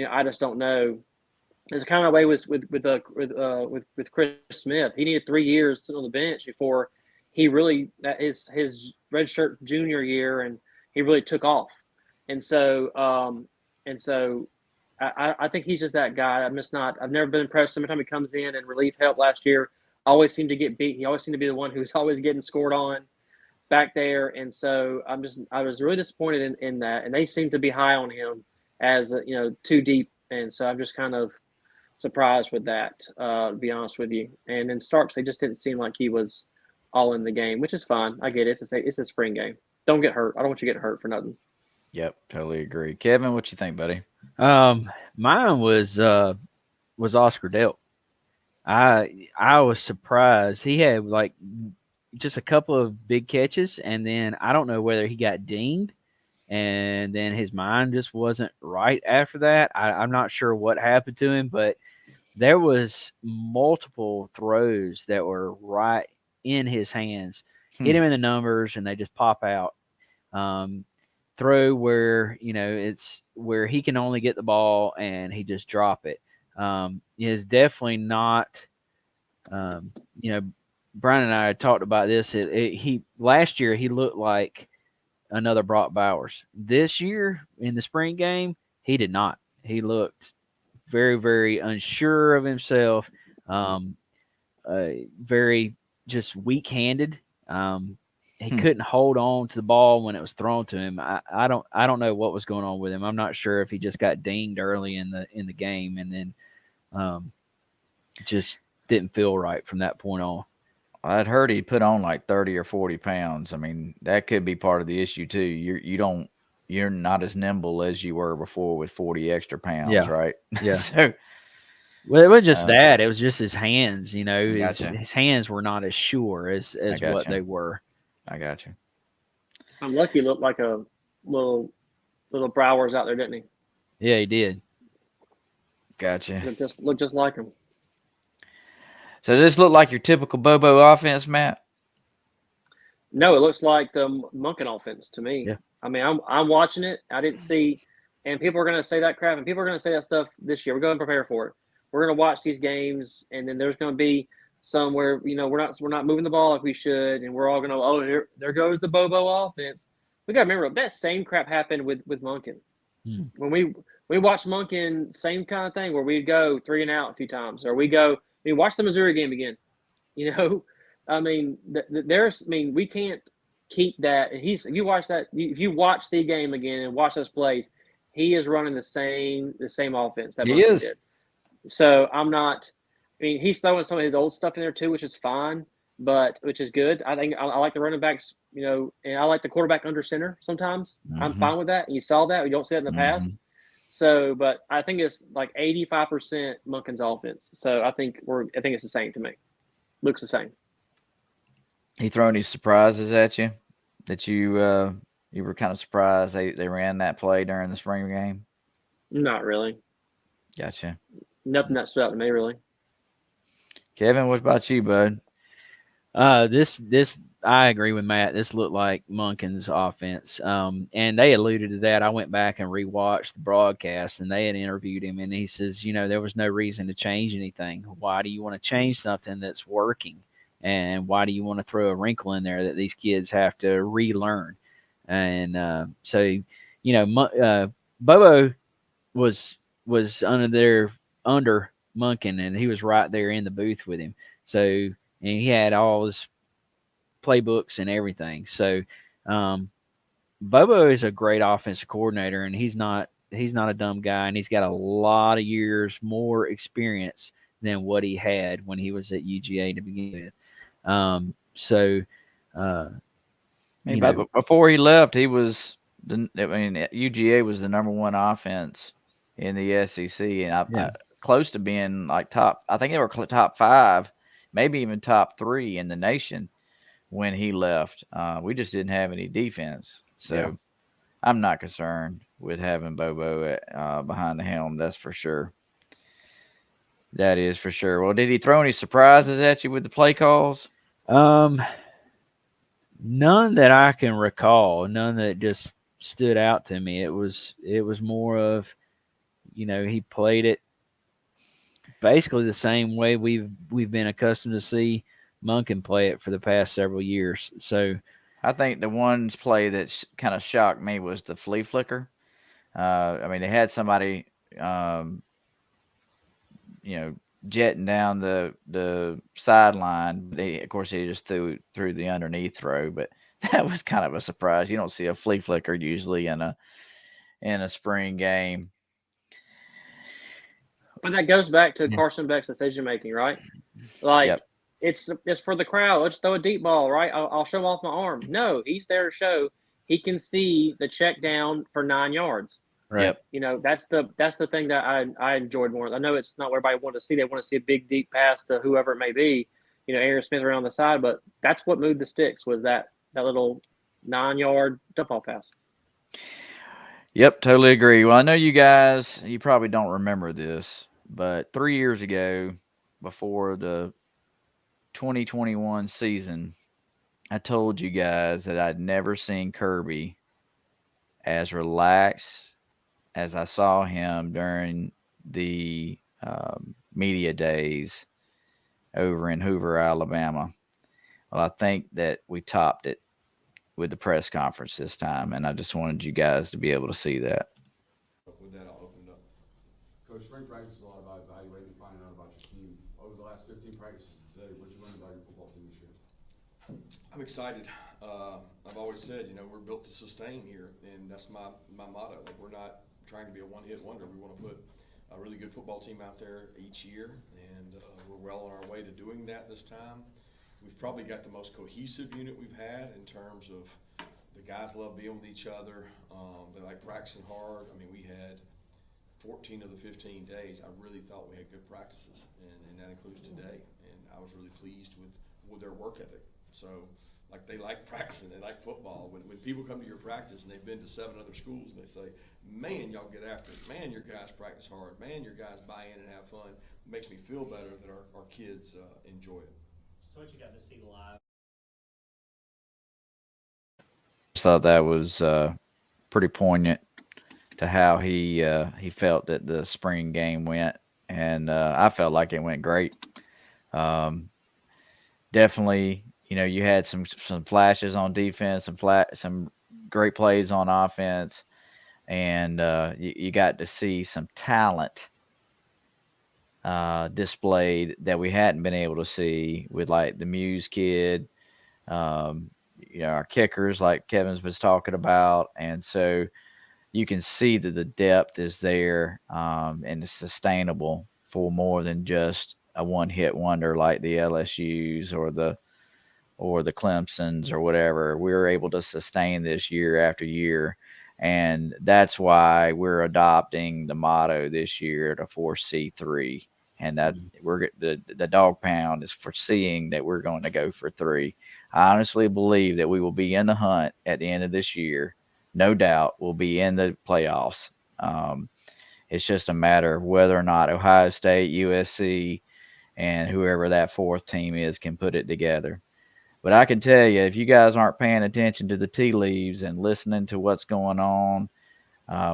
I just don't know. It's kind of the way with Chris Smith. He needed 3 years sitting on the bench before he really his redshirt junior year, and he really took off. And so I think he's just that guy. I've never been impressed. Every time he comes in and relief help last year, always seemed to get beat. He always seemed to be the one who's always getting scored on back there. And so I was really disappointed in that. And they seem to be high on him as too deep. And so I'm just kind of surprised with that, to be honest with you. And in Starks, they just didn't seem like he was all in the game, which is fine. I get it. It's a spring game. Don't get hurt. I don't want you to get hurt for nothing. Yep, totally agree. Kevin, what you think, buddy? Mine was Oscar Delp. I was surprised. He had like just a couple of big catches, and then I don't know whether he got dinged, and then his mind just wasn't right after that. I'm not sure what happened to him, but there was multiple throws that were right in his hands, hit him in the numbers, and they just pop out. Throw where it's where he can only get the ball and he just drop it. Is definitely not. Brian and I had talked about this. He last year he looked like another Brock Bowers. This year in the spring game, he did not. He looked very, very unsure of himself. Very just weak-handed. He couldn't hold on to the ball when it was thrown to him. I don't know what was going on with him. I'm not sure if he just got dinged early in the game and then just didn't feel right from that point on. I'd heard he put on like 30 or 40 pounds. I mean, that could be part of the issue too. You're not as nimble as you were before with 40 extra pounds, right? Yeah. So, well, it wasn't just that. It was just his hands. Gotcha. His hands were not as sure as what they were. I got you. I'm lucky he looked like a little Browers out there, didn't he? Yeah, he did. Gotcha. Looked just like him. So does this look like your typical Bobo offense, Matt? No, it looks like the Monken offense to me. Yeah. I mean, I'm watching it. I didn't see, and people are going to say that crap, and people are going to say that stuff this year. We're going to prepare for it. We're going to watch these games, and then there's going to be somewhere we're not moving the ball like we should, and we're all going to there goes the Bobo offense. We got to remember that same crap happened with Monken. When we watched Monken, same kind of thing where we'd go 3 and out a few times, or watch the Missouri game again. I mean, we can't keep that. If you watch the game again and watch those plays, he is running the same offense that Monken did. So I'm not. I mean, he's throwing some of his old stuff in there too, which is fine, but which is good. I think I like the running backs, and I like the quarterback under center sometimes. I'm Mhm. fine with that. And you saw that. We don't see that in the past. Mhm. So, but I think it's like 85% Monken's offense. So I think it's the same to me. Looks the same. He throw any surprises at you that you were kind of surprised they ran that play during the spring game? Not really. Gotcha. Nothing that stood out to me really. Kevin, what about you, bud? This I agree with Matt. This looked like Monken's offense. And they alluded to that. I went back and rewatched the broadcast, and they had interviewed him, and he says, there was no reason to change anything. Why do you want to change something that's working? And why do you want to throw a wrinkle in there that these kids have to relearn? And so, Bobo was under Monken, and he was right there in the booth with him. So, and he had all his playbooks and everything. So, Bobo is a great offensive coordinator, and he's not a dumb guy, and he's got a lot of years more experience than what he had when he was at UGA to begin with. So, But before he left, he was UGA was the number one offense in the SEC, and I close to being like top. I think they were top 5, maybe even top 3 in the nation when he left. We just didn't have any defense, so I'm not concerned with having Bobo behind the helm. That's for sure. That is for sure. Well, did he throw any surprises at you with the play calls? None that I can recall. None that just stood out to me. It was more of, he played it basically the same way we've been accustomed to see Monken play it for the past several years. So I think the one play that kind of shocked me was the flea flicker. They had somebody, jetting down the sideline. Of course, he just threw the underneath throw, but that was kind of a surprise. You don't see a flea flicker usually in a spring game. But that goes back to Carson Beck's decision making, right? Like it's for the crowd. Let's throw a deep ball, right? I'll show off my arm. No, he's there to show he can see the check down for 9 yards. Right. Yep. That's the thing that I enjoyed more. I know it's not what everybody wanted to see. They want to see a big deep pass to whoever it may be. Aaron Smith around the side, but that's what moved the sticks was that little 9-yard dump off pass. Yep, totally agree. Well, I know you guys, you probably don't remember this, but 3 years ago, before the 2021 season, I told you guys that I'd never seen Kirby as relaxed as I saw him during the media days over in Hoover, Alabama. Well, I think that we topped it with the press conference this time, and I just wanted you guys to be able to see that. With that, I'll open it up. Coach, spring practice is a lot about evaluating and finding out about your team. Over the last 15 practices today, what did you learn about your football team this year? I'm excited. I've always said, we're built to sustain here, and that's my motto. Like, we're not trying to be a one-hit wonder. We want to put a really good football team out there each year, and we're well on our way to doing that this time. We've probably got the most cohesive unit we've had in terms of the guys love being with each other. They like practicing hard. We had 14 of the 15 days. I really thought we had good practices, and that includes today. And I was really pleased with their work ethic. So, they like practicing, they like football. When people come to your practice and they've been to 7 other schools and they say, man, y'all get after it. Man, your guys practice hard. Man, your guys buy in and have fun. It makes me feel better that our kids enjoy it. So what you got to see live? I thought that was pretty poignant to how he felt that the spring game went, and I felt like it went great. Definitely, you had some flashes on defense, some great plays on offense, and you got to see some talent displayed that we hadn't been able to see with like the Muse kid, our kickers like Kevin's was talking about. And so you can see that the depth is there and it's sustainable for more than just a one-hit wonder like the LSU's or the Clemsons or whatever. We were able to sustain this year after year, and that's why we're adopting the motto this year to foresee 3. And that's the dog pound is foreseeing that we're going to go for 3. I honestly believe that we will be in the hunt at the end of this year. No doubt we'll be in the playoffs. It's just a matter of whether or not Ohio State, USC, and whoever that 4th team is can put it together. But I can tell you, if you guys aren't paying attention to the tea leaves and listening to what's going on,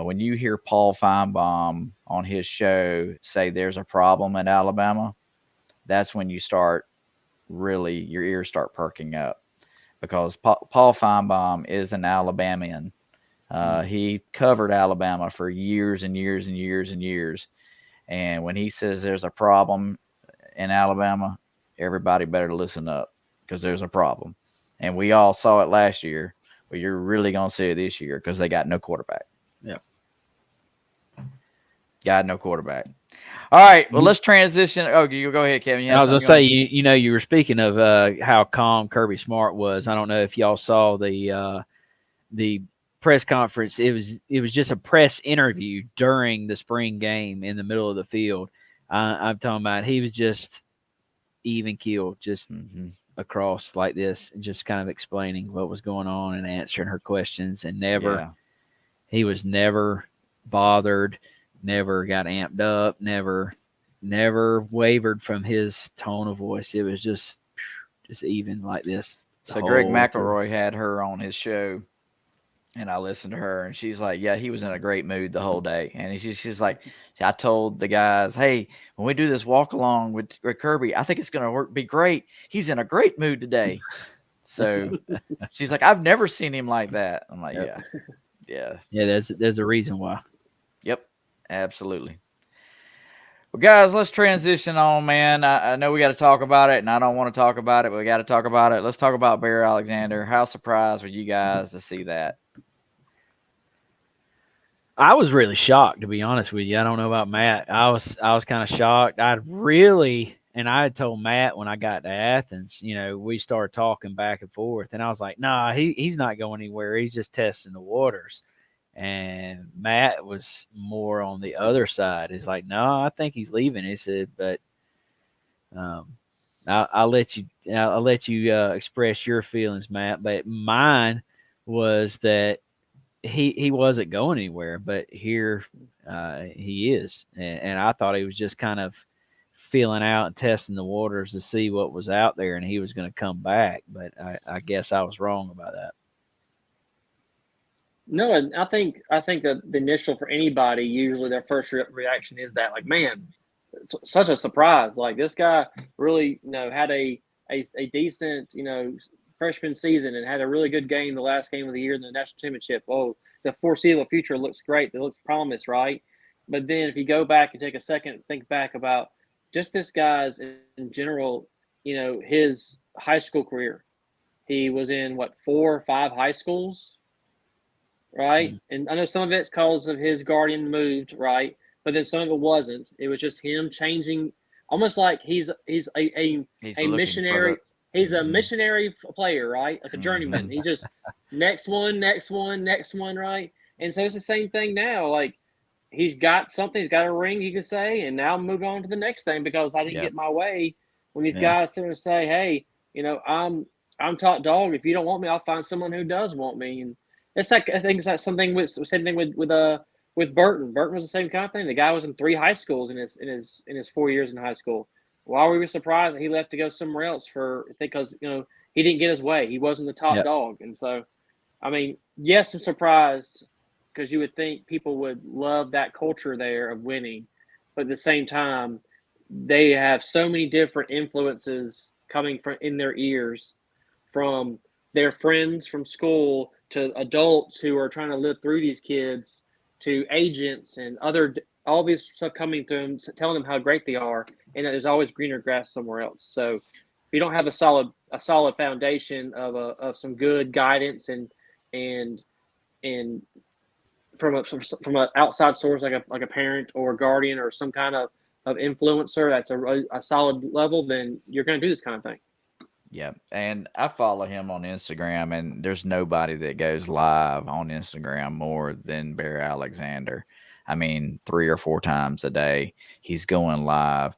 when you hear Paul Feinbaum on his show say there's a problem in Alabama, that's when you start really, your ears start perking up, because Paul Feinbaum is an Alabamian. He covered Alabama for years and years and years and years. And when he says there's a problem in Alabama, everybody better listen up, because there's a problem. And we all saw it last year, but you're really going to see it this year because they got no quarterback. Yeah. Got no quarterback. All right. Well, let's transition. Oh, you go ahead, Kevin. I was going to say, you were speaking of how calm Kirby Smart was. I don't know if y'all saw the press conference. It was just a press interview during the spring game in the middle of the field. I'm talking about he was just even keeled, just across like this, and just kind of explaining what was going on and answering her questions, and he was never bothered, never got amped up, never wavered from his tone of voice. It was just even like this. So Greg McElroy had her on his show, and I listened to her, and she's like, yeah, he was in a great mood the whole day. And she's like, I told the guys, hey, when we do this walk along with Kirby, I think it's going to be great. He's in a great mood today. So she's like, I've never seen him like that. I'm like, yeah. There's a reason why. Yep, absolutely. Well, guys, let's transition on, man. I know we got to talk about it, and I don't want to talk about it, but we got to talk about it. Let's talk about Bear Alexander. How surprised were you guys to see that? I was really shocked, to be honest with you. I don't know about Matt. I was kind of shocked. I had told Matt when I got to Athens, we started talking back and forth, and I was like, nah, he's not going anywhere. He's just testing the waters. And Matt was more on the other side. He's like, no, I think he's leaving. He said, but I'll let you express your feelings, Matt. But mine was that he wasn't going anywhere, but here he is. And I thought he was just kind of feeling out and testing the waters to see what was out there, and he was going to come back. But I guess I was wrong about that. No, and I think that the initial for anybody, usually their first reaction is that, like, man, such a surprise. Like, this guy really, had a decent, freshman season and had a really good game the last game of the year in the national championship. Oh, the foreseeable future looks great. It looks promised, right? But then if you go back and take a second and think back about just this guy's in general, his high school career. He was in 4 or 5 high schools, right? Mm-hmm. And I know some of it's because of his guardian moved, right? But then some of it wasn't. It was just him changing, almost like he's a missionary. He's a missionary player, right? Like a journeyman. He just next one, right? And so it's the same thing now. Like, he's got something, he's got a ring, he can say, and now move on to the next thing because I didn't get my way. When these guys sit and say, hey, I'm top dog. If you don't want me, I'll find someone who does want me. And it's like, I think it's like something same thing with Burton. Burton was the same kind of thing. The guy was in 3 high schools in his 4 years in high school. Why were we surprised that he left to go somewhere else because he didn't get his way. He wasn't the top dog. And so, I mean, yes, I'm surprised because you would think people would love that culture there of winning. But at the same time, they have so many different influences coming from in their ears, from their friends from school to adults who are trying to live through these kids, to agents and all these stuff coming to them, telling them how great they are, and that there's always greener grass somewhere else. So if you don't have a solid foundation of some good guidance and from an outside source like a parent or a guardian or some kind of of influencer that's a solid level, then you're going to do this kind of thing. Yeah, and I follow him on Instagram, and there's nobody that goes live on Instagram more than Bear Alexander. I mean, 3 or 4 times a day he's going live.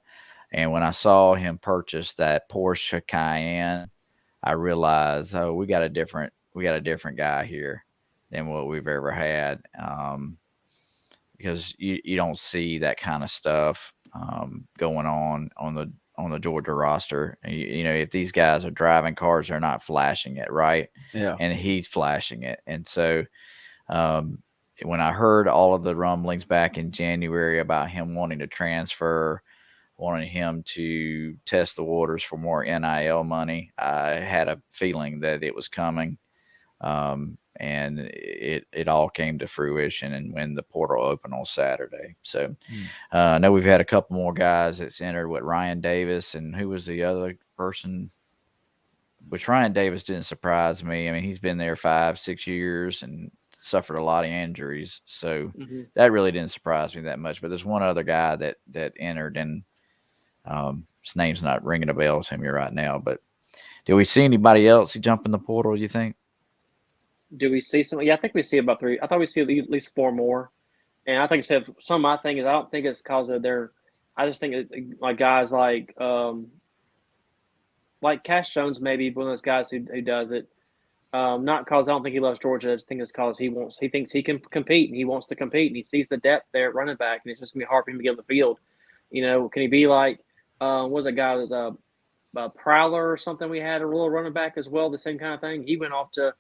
And when I saw him purchase that Porsche Cayenne, I realized, oh, we got a different guy here than what we've ever had. Because you don't see that kind of stuff going on the Georgia roster. You know, if these guys are driving cars, they're not flashing it, right? Yeah. And he's flashing it. And so um, when I heard all of the rumblings back in January about him wanting to transfer, wanting him to test the waters for more NIL money, I had a feeling that it was coming. And it all came to fruition and when the portal opened on Saturday. So I know we've had a couple more guys that's entered with Ryan Davis, and who was the other person? Which Ryan Davis didn't surprise me. I mean, he's been there 5-6 years and suffered a lot of injuries, so that really didn't surprise me that much. But there's one other guy that entered, and his name's not ringing a bell to me right now. But did we see anybody else jump in the portal, you think? Do we see some? Yeah, I think we see about 3. I thought we see at least 4 more. And I think I said some of my thing is I don't think it's because of their. I just think like guys like Cash Jones maybe one of those guys who does it. Not because I don't think he loves Georgia. I just think it's because he thinks he can compete and he wants to compete and he sees the depth there at running back and it's just gonna be hard for him to get on the field. You know, can he be like what was that guy that was a Prowler or something? We had a little running back as well, the same kind of thing. He went off to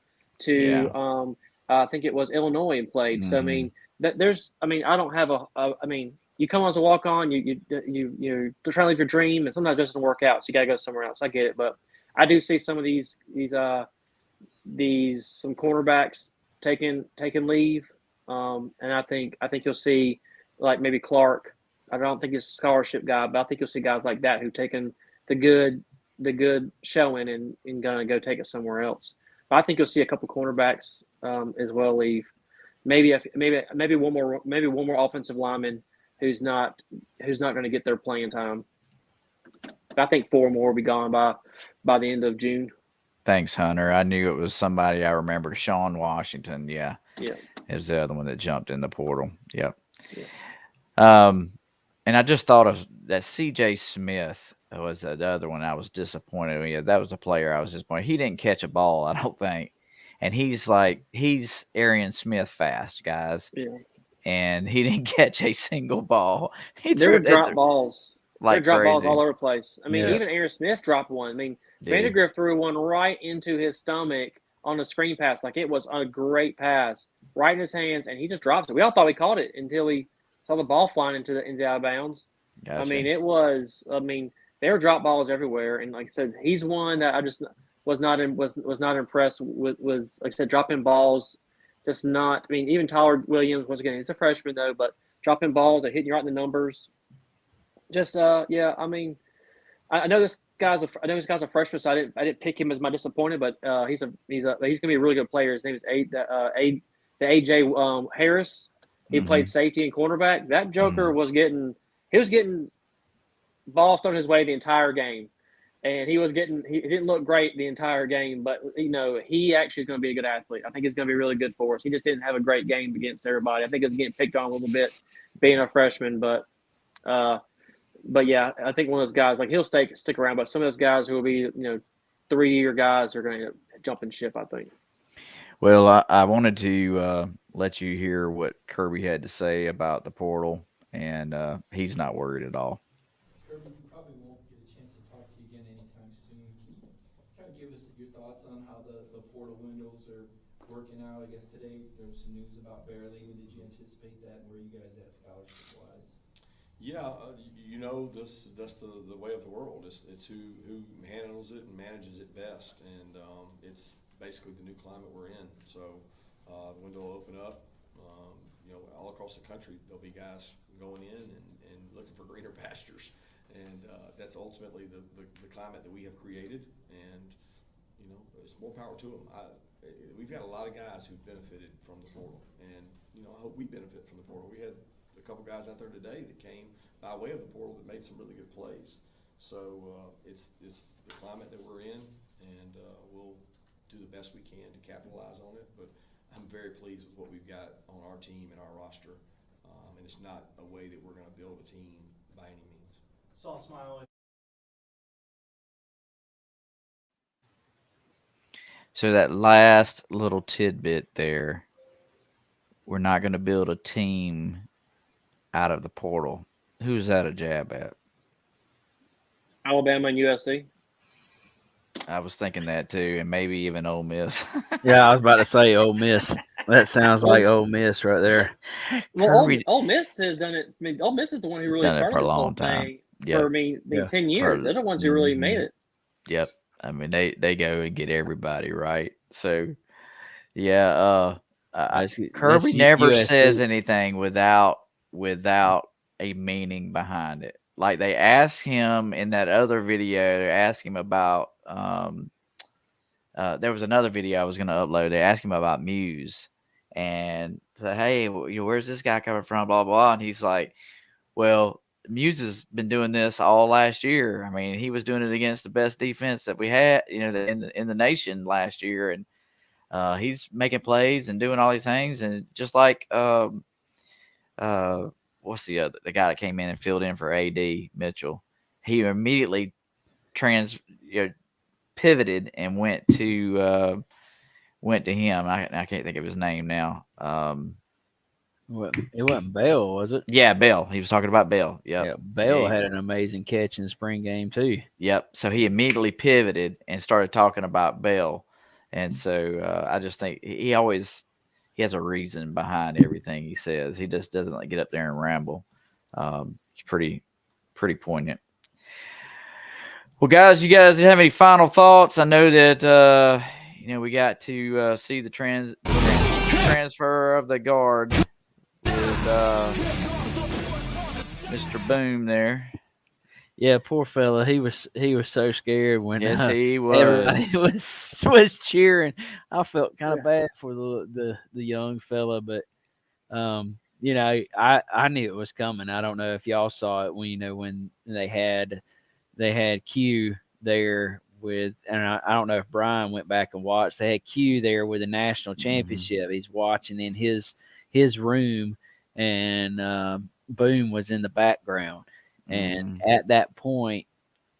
I think it was Illinois and played. So I mean, I don't have I mean, you come as a walk on, you're trying to live your dream, and sometimes it doesn't work out, so you got to go somewhere else. I get it, but I do see some of these some quarterbacks taking leave, and I think you'll see like maybe Clark. I don't think he's a scholarship guy, but I think you'll see guys like that who taken the good showing and gonna go take it somewhere else. I think you'll see a couple cornerbacks as well leave. Maybe one more offensive lineman who's not going to get their playing time. I think 4 more will be gone by the end of June. Thanks, Hunter. I knew it was somebody I remembered. Sean Washington, yeah, is the other one that jumped in the portal. Yep. Yeah. And I just thought of that. C.J. Smith was the other one I was disappointed with. That was a player I was disappointed. He didn't catch a ball, I don't think. And he's Arian Smith fast, guys. Yeah. And he didn't catch a single ball. They were drop balls. Like drop crazy. Balls all over the place. I mean, even Aaron Smith dropped one. I mean, Vandegrift threw one right into his stomach on a screen pass. Like it was a great pass, right in his hands, and he just drops it. We all thought he caught it until he saw the ball flying into out of bounds. Gotcha. I mean, there were drop balls everywhere, and like I said, he's one that I just was not impressed with. Like I said, dropping balls, just not. I mean, even Tyler Williams, once again, he's a freshman though, but dropping balls that hitting you right in the numbers. Just yeah, I mean, I know this guy's a freshman, so I didn't pick him as my disappointment, but he's gonna be a really good player. His name is AJ Harris. He played safety and cornerback. That joker was getting balls thrown his way the entire game, and he didn't look great the entire game, but he actually is going to be a good athlete. I think he's going to be really good for us. He just didn't have a great game against everybody. I think he's getting picked on a little bit being a freshman, but yeah, I think one of those guys, like he'll stick around, but some of those guys who will be 3-year guys are going to jump in ship, I think. Well, I wanted to let you hear what Kirby had to say about the portal, and he's not worried at all. Kirby, we probably won't get a chance to talk to you again anytime soon. Can you kind of give us your thoughts on how the portal windows are working out? I guess today there was some news about Bear leaving. Did you anticipate that, and where are you guys at scholarship-wise? Yeah, that's the way of the world. It's who handles it and manages it best, and it's basically the new climate we're in. So the window will open up. All across the country there'll be guys going in and looking for greener pastures, and that's ultimately the climate that we have created. And it's more power to them. We've got a lot of guys who've benefited from the portal, and I hope we benefit from the portal. We had a couple guys out there today that came by way of the portal that made some really good plays. So it's the climate that we're in, and we'll do the best we can to capitalize on it. But I'm very pleased with what we've got on our team and our roster, and it's not a way that we're going to build a team by any means. Saw a smile. So that last little tidbit there, we're not going to build a team out of the portal. Who's that a jab at? Alabama and USC. I was thinking that too, and maybe even Ole Miss. Yeah, I was about to say Ole Miss. That sounds like Ole Miss right there. Well, Ole Miss has done it. I mean, Ole Miss is the one who really Done it started for a this whole long time. thing. Yep. For 10 years. They're the ones who really made it. Yep. I mean, they go and get everybody right. So, yeah. Kirby never USC. says anything without a meaning behind it. Like they asked him in that other video, they asked him about there was another video I was going to upload. They asked him about Muse and said, "Hey, where's this guy coming from?" Blah blah. And he's like, "Well, Muse has been doing this all last year. I mean, he was doing it against the best defense that we had, in the nation last year, and he's making plays and doing all these things. And just like what's the guy that came in and filled in for AD Mitchell, he immediately pivoted and went to him. I can't think of his name now. It wasn't Bell, was it? Yeah, Bell. He was talking about Bell. Yep. Yeah, Bell had an amazing catch in the spring game too. Yep. So he immediately pivoted and started talking about Bell, and so I just think he has a reason behind everything he says. He just doesn't get up there and ramble. It's pretty poignant. Well, guys, you guys have any final thoughts? I know that we got to see the transfer of the guard with Mr. Boom there. Yeah, poor fella. He was so scared when Yes, he was. everybody was cheering. I felt kind of bad for the young fella, but I knew it was coming. I don't know if y'all saw it when they had Q there with, and I don't know if Brian went back and watched. They had Q there with the national championship. He's watching in his room, and Boom was in the background. And at that point,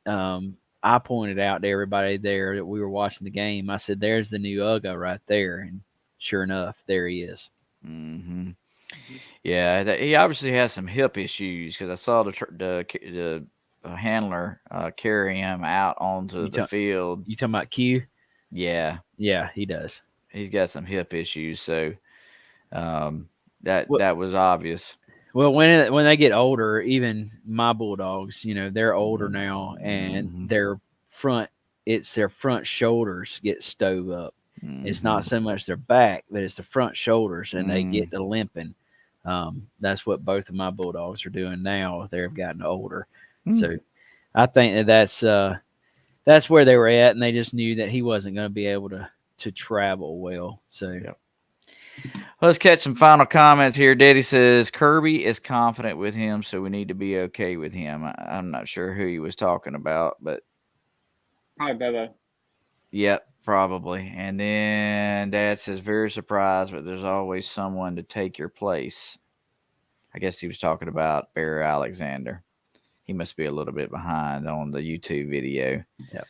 I pointed out to everybody there that we were watching the game. I said, "There's the new Uga right there," and sure enough, there he is. Mm-hmm. Yeah, he obviously has some hip issues because I saw the handler carry him out onto the field. You talking about Q? Yeah, he does. He's got some hip issues, so that was obvious. Well, when they get older, even my Bulldogs, they're older now, and their front shoulders get stove up. It's not so much their back, but it's the front shoulders, and they get to limping. That's what both of my Bulldogs are doing now. They've gotten older. So I think that's where they were at, and they just knew that he wasn't going to be able to travel well. So yep. Let's catch some final comments here. Daddy says Kirby is confident with him, so we need to be okay with him. I'm not sure who he was talking about, but probably Bobo. Yep, probably. And then Dad says very surprised, but there's always someone to take your place. I guess he was talking about Barry Alexander. He must be a little bit behind on the YouTube video. Yep.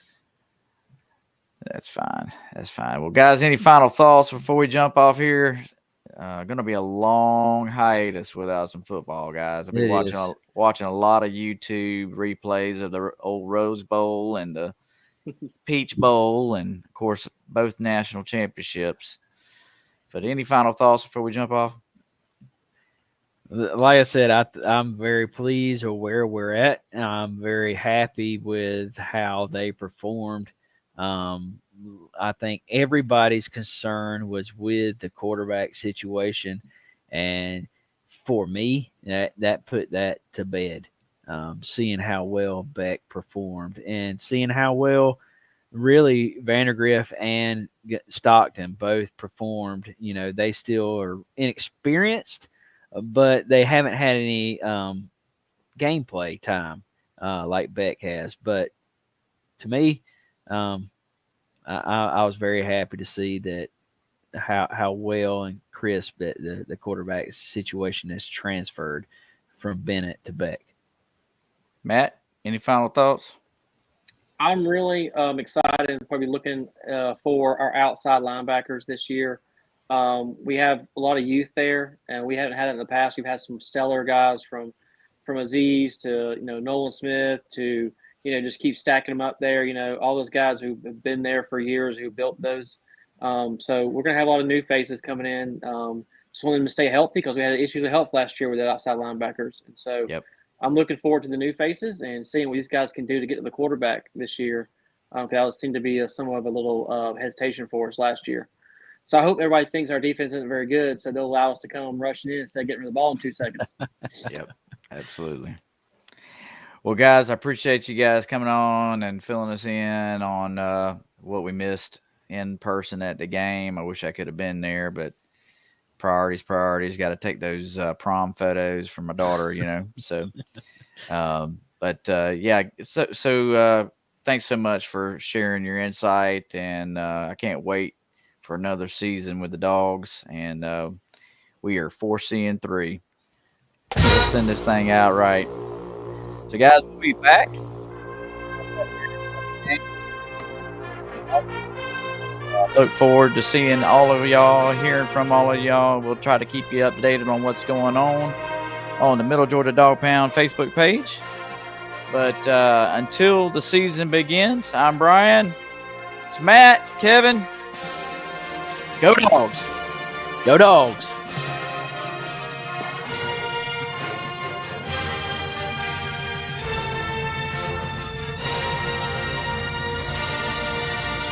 That's fine. That's fine. Well, guys, any final thoughts before we jump off here? Going to be a long hiatus without some football, guys. I've been watching a lot of YouTube replays of the old Rose Bowl and the Peach Bowl, and of course both national championships. But any final thoughts before we jump off? Like I said, I'm very pleased with where we're at. I'm very happy with how they performed. I think everybody's concern was with the quarterback situation, and for me, that put that to bed. Seeing how well Beck performed and seeing how well really Vandergriff and Stockton both performed. They still are inexperienced, but they haven't had any gameplay time like Beck has. But to me, I was very happy to see that how well and crisp that the quarterback situation has transferred from Bennett to Beck. Matt, any final thoughts? I'm really excited and probably looking for our outside linebackers this year. We have a lot of youth there, and we haven't had it in the past. We've had some stellar guys from Aziz to Nolan Smith to just keep stacking them up there. All those guys who've been there for years who built those. So we're gonna have a lot of new faces coming in. Just want them to stay healthy because we had issues of health last year with the outside linebackers, and so I'm looking forward to the new faces and seeing what these guys can do to get to the quarterback this year. That seemed to be somewhat of a little hesitation for us last year. So I hope everybody thinks our defense isn't very good, so they'll allow us to come rushing in instead of getting rid of the ball in 2 seconds. Yep, absolutely. Well, guys, I appreciate you guys coming on and filling us in on what we missed in person at the game. I wish I could have been there, but priorities. Got to take those prom photos for my daughter, So, yeah. So thanks so much for sharing your insight, and I can't wait for another season with the Dogs. And we are 4-3. We'll send this thing out right. So, guys, we'll be back. Look forward to seeing all of y'all, hearing from all of y'all. We'll try to keep you updated on what's going on the Middle Georgia Dog Pound Facebook page. But until the season begins, I'm Brian. It's Matt, Kevin. Go Dogs. Go Dogs.